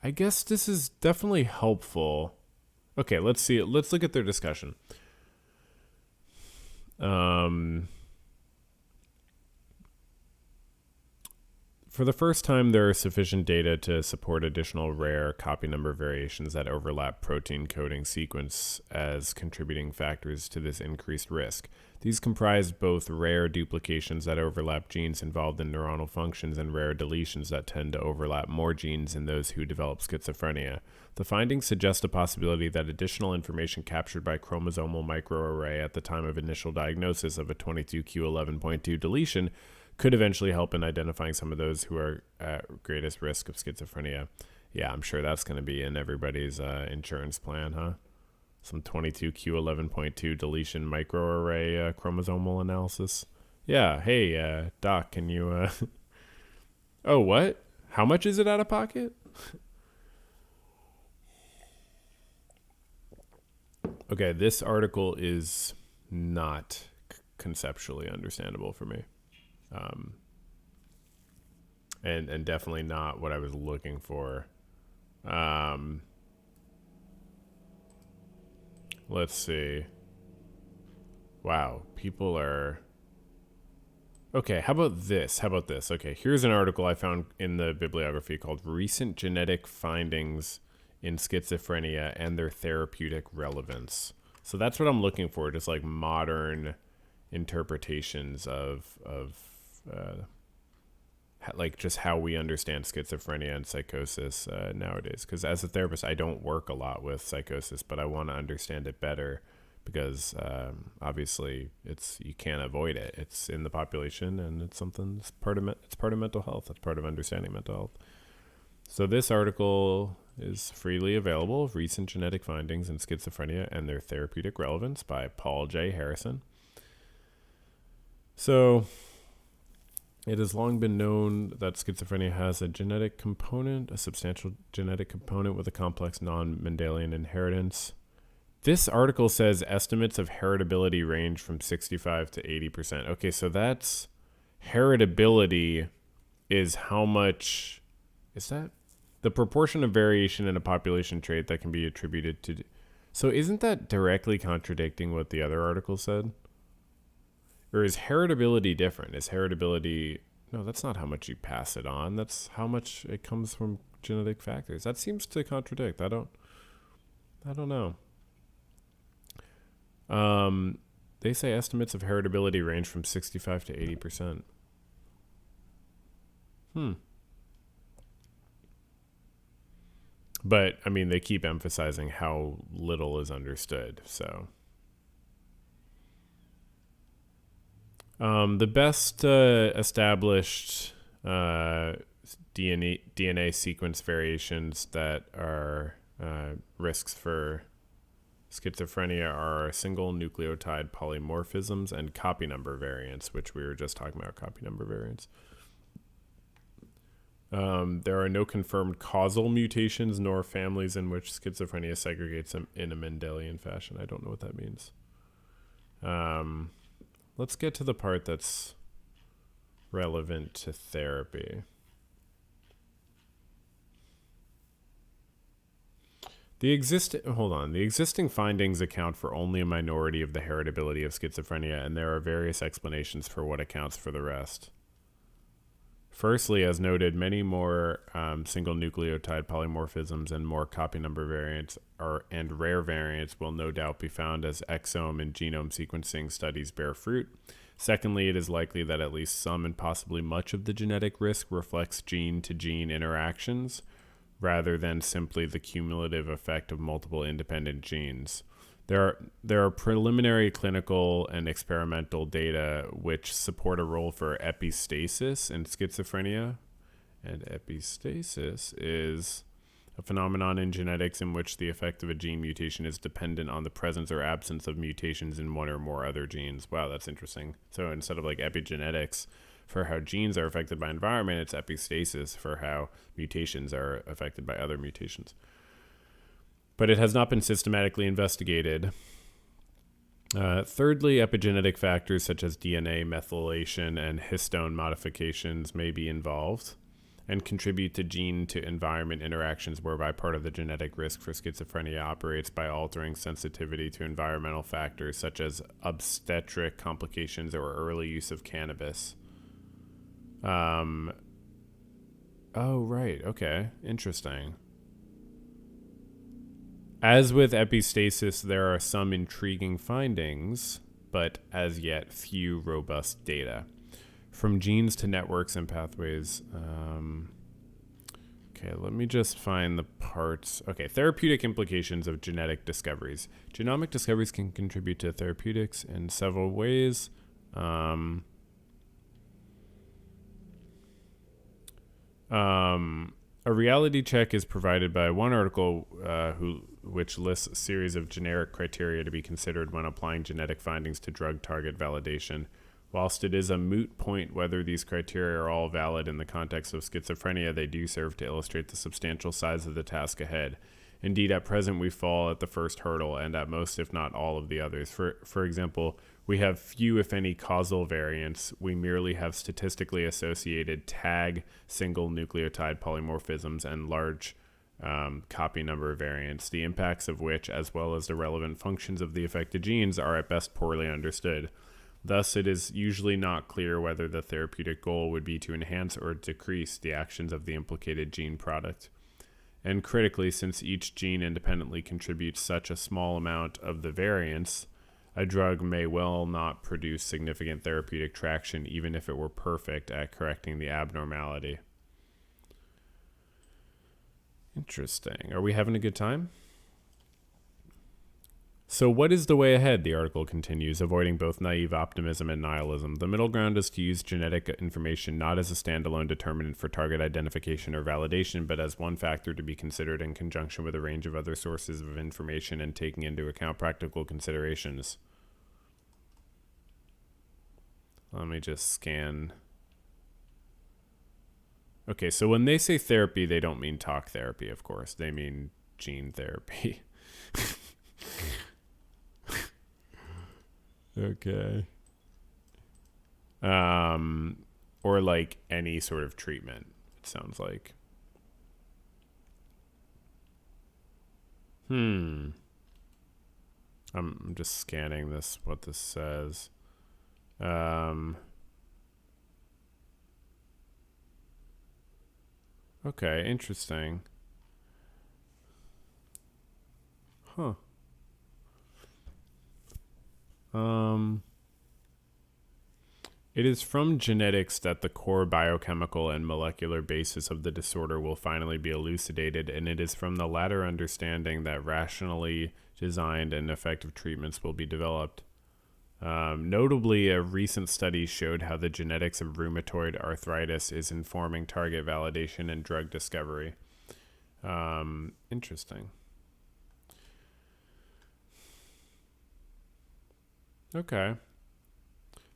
I guess this is definitely helpful. Okay, let's see. Let's look at their discussion. For the first time, there are sufficient data to support additional rare copy number variations that overlap protein coding sequence as contributing factors to this increased risk. These comprise both rare duplications that overlap genes involved in neuronal functions and rare deletions that tend to overlap more genes in those who develop schizophrenia. The findings suggest a possibility that additional information captured by chromosomal microarray at the time of initial diagnosis of a 22q11.2 deletion could eventually help in identifying some of those who are at greatest risk of schizophrenia. Yeah, I'm sure that's going to be in everybody's insurance plan, huh? Some 22q11.2 deletion microarray chromosomal analysis. Yeah, hey, doc, can you... Oh, what? How much is it out of pocket? Okay, this article is not conceptually understandable for me. And definitely not what I was looking for. Let's see. Wow, people are... Okay, how about this? Okay, here's an article I found in the bibliography called Recent Genetic Findings in Schizophrenia and Their Therapeutic Relevance. So that's what I'm looking for, just like modern interpretations of like just how we understand schizophrenia and psychosis nowadays. Because as a therapist, I don't work a lot with psychosis, but I want to understand it better because obviously you can't avoid it. It's in the population, and it's something. It's part of mental health. It's part of understanding mental health. So this article is freely available: Recent Genetic Findings in Schizophrenia and Their Therapeutic Relevance by Paul J. Harrison. So it has long been known that schizophrenia has a genetic component, a substantial genetic component with a complex non-Mendelian inheritance. This article says estimates of heritability range from 65 to 80%. Okay, so that's heritability is how much is that the proportion of variation in a population trait that can be attributed to. So isn't that directly contradicting what the other article said? Or is heritability different? Is heritability, no, that's not how much you pass it on. That's how much it comes from genetic factors. That seems to contradict. I don't know. They say estimates of heritability range from 65 to 80%. But, I mean, they keep emphasizing how little is understood, so. The best established DNA sequence variations that are risks for schizophrenia are single nucleotide polymorphisms and copy number variants, which we were just talking about, copy number variants. There are no confirmed causal mutations nor families in which schizophrenia segregates in a Mendelian fashion. I don't know what that means. Let's get to the part that's relevant to therapy. The existing findings account for only a minority of the heritability of schizophrenia, and there are various explanations for what accounts for the rest. Firstly, as noted, many more single nucleotide polymorphisms and more copy number variants and rare variants will no doubt be found as exome and genome sequencing studies bear fruit. Secondly, it is likely that at least some and possibly much of the genetic risk reflects gene-to-gene interactions rather than simply the cumulative effect of multiple independent genes. There are preliminary clinical and experimental data which support a role for epistasis in schizophrenia. And epistasis is a phenomenon in genetics in which the effect of a gene mutation is dependent on the presence or absence of mutations in one or more other genes. Wow, that's interesting. So instead of like epigenetics for how genes are affected by environment, it's epistasis for how mutations are affected by other mutations. But it has not been systematically investigated. Thirdly, epigenetic factors such as DNA methylation and histone modifications may be involved and contribute to gene-to-environment interactions whereby part of the genetic risk for schizophrenia operates by altering sensitivity to environmental factors such as obstetric complications or early use of cannabis. Oh, right. Okay. Interesting. As with epistasis, there are some intriguing findings, but as yet few robust data. From genes to networks and pathways. Okay, let me just find the parts. Okay, therapeutic implications of genetic discoveries. Genomic discoveries can contribute to therapeutics in several ways. A reality check is provided by one article which lists a series of generic criteria to be considered when applying genetic findings to drug target validation. Whilst it is a moot point whether these criteria are all valid in the context of schizophrenia, they do serve to illustrate the substantial size of the task ahead. Indeed, at present, we fall at the first hurdle and at most, if not all, of the others. For example, we have few, if any, causal variants. We merely have statistically associated tag single nucleotide polymorphisms and large copy number variants, the impacts of which, as well as the relevant functions of the affected genes, are at best poorly understood. Thus, it is usually not clear whether the therapeutic goal would be to enhance or decrease the actions of the implicated gene product. And critically, since each gene independently contributes such a small amount of the variance, a drug may well not produce significant therapeutic traction even if it were perfect at correcting the abnormality. Interesting. Are we having a good time? So what is the way ahead, the article continues, avoiding both naive optimism and nihilism. The middle ground is to use genetic information not as a standalone determinant for target identification or validation, but as one factor to be considered in conjunction with a range of other sources of information and taking into account practical considerations. Let me just scan. Okay, so when they say therapy, they don't mean talk therapy, of course. They mean gene therapy. Okay. or like any sort of treatment, it sounds like. I'm just scanning what this says. Okay, interesting. Huh. It is from genetics that the core biochemical and molecular basis of the disorder will finally be elucidated, and it is from the latter understanding that rationally designed and effective treatments will be developed. Notably, a recent study showed how the genetics of rheumatoid arthritis is informing target validation and drug discovery. Interesting. Okay.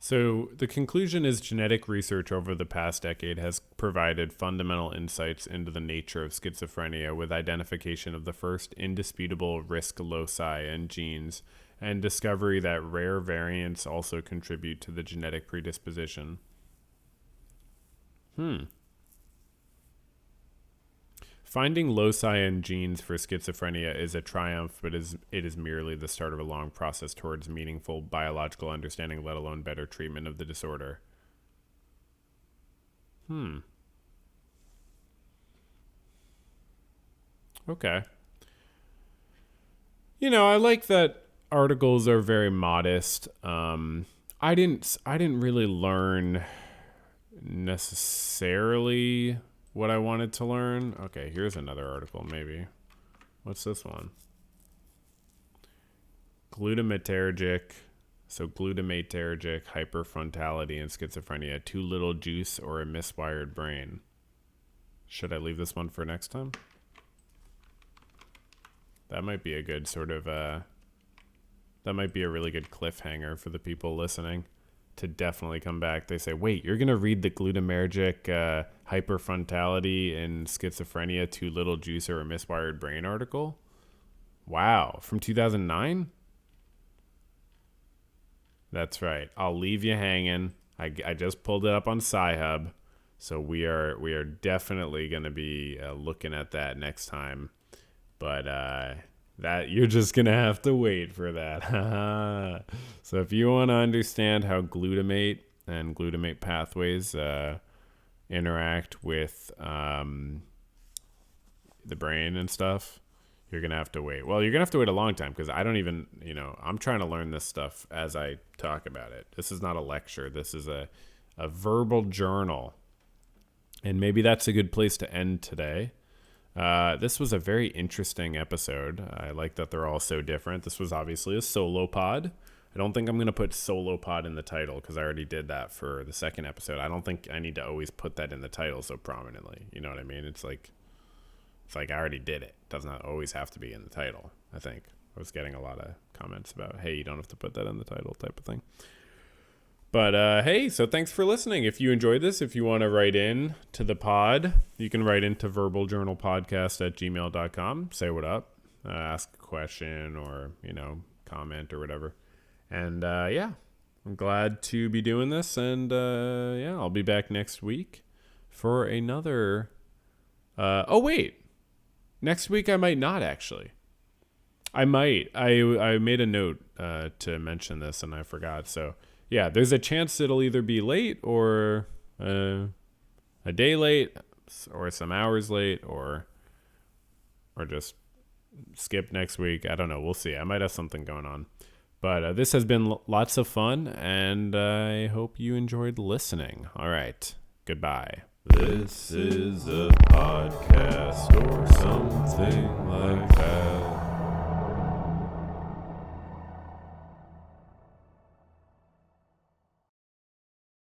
So the conclusion is genetic research over the past decade has provided fundamental insights into the nature of schizophrenia, with identification of the first indisputable risk loci and genes, and discovery that rare variants also contribute to the genetic predisposition. Finding loci and genes for schizophrenia is a triumph, but it is merely the start of a long process towards meaningful biological understanding, let alone better treatment of the disorder. Okay. I like that articles are very modest. I didn't really learn necessarily what I wanted to learn. Okay, here's another article, maybe. What's this one? Glutamatergic hyperfrontality and schizophrenia, too little juice or a miswired brain. Should I leave this one for next time? That might be a good sort of, that might be a really good cliffhanger for the people listening to definitely come back. They say, wait, you're going to read the glutamatergic hyperfrontality and schizophrenia, too little juice or a miswired brain article? Wow. From 2009? That's right. I'll leave you hanging. I just pulled it up on Sci-Hub. So we are definitely going to be looking at that next time. But that you're just going to have to wait for that. So if you want to understand how glutamate and glutamate pathways interact with the brain and stuff, you're going to have to wait. Well, you're going to have to wait a long time because I don't even, I'm trying to learn this stuff as I talk about it. This is not a lecture. This is a verbal journal. And maybe that's a good place to end today. This was a very interesting episode. I like that they're all so different. This was obviously a solo pod. I don't think I'm going to put solo pod in the title because I already did that for the second episode. I don't think I need to always put that in the title so prominently. You know what I mean? It's like I already did it. It doesn't always have to be in the title, I think. I was getting a lot of comments about, hey, you don't have to put that in the title type of thing. But, hey, so thanks for listening. If you enjoyed this, if you want to write in to the pod, you can write into verbaljournalpodcast@gmail.com. Say what up, ask a question or, comment or whatever. And, yeah, I'm glad to be doing this. And, yeah, I'll be back next week for another. Oh, wait. Next week I might not, actually. I might. I made a note to mention this and I forgot, so... Yeah, there's a chance it'll either be late or a day late or some hours late or just skip next week. I don't know. We'll see. I might have something going on. But this has been lots of fun, and I hope you enjoyed listening. All right. Goodbye. This is a podcast or something.